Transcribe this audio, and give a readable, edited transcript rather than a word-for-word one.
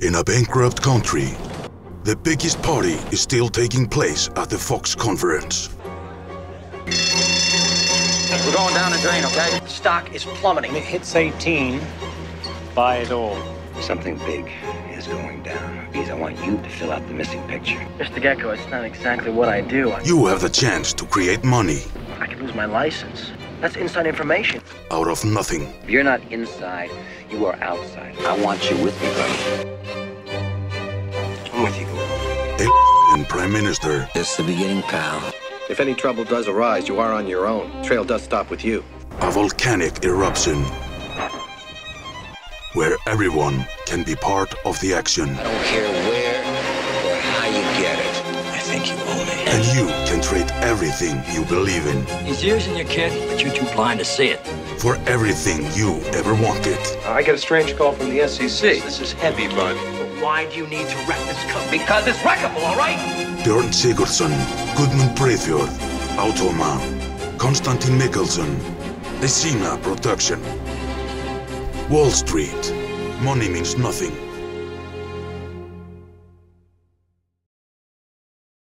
In a bankrupt country, the biggest party is still taking place at the Fox conference. We're going down the drain, okay? Stock is plummeting. It hits 18, buy it all. Something big is going down. Because I want you to fill out the missing picture. Mr. Gecko, it's not exactly what I do. You have the chance to create money I could lose my license. That's inside information. out of nothing. If you're not inside, you are outside. I want you with me, buddy. I'm with you. A Prime Minister, It's the beginning, pal. If any trouble does arise, you are on your own. Trail does stop with you. a volcanic eruption, where everyone can be part of the action. I don't care where or how you get it. I think you own it. And you can trade everything you believe in He's using you, kid, but you're too blind to see it. for everything you ever wanted. I get a strange call from the SEC. This is heavy, bud. Why do you need to wreck this company? Because it's wreckable, all right? Björn Sigurdsson, Gudmund Breithjord, Automa, Konstantin Mikkelsen, Esina Production. Wall Street. Money means nothing